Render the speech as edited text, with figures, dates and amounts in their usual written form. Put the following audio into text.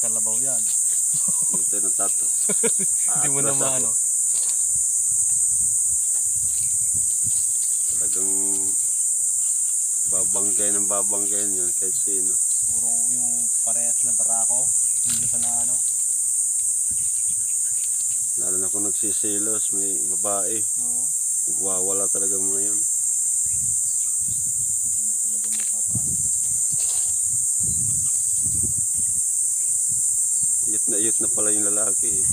Kalabaw yan. Ito na tato. Hindi mo na maano. Talagang babanggayan yun kahit sino. Puro yung parehas na barako. Hindi pa na ano. Lalo na kung nagsisilos, may babae. Oo. Nagwawala talaga mga yun. Hindi mo talaga mapapaano. Iyot na pala yung lalaki eh.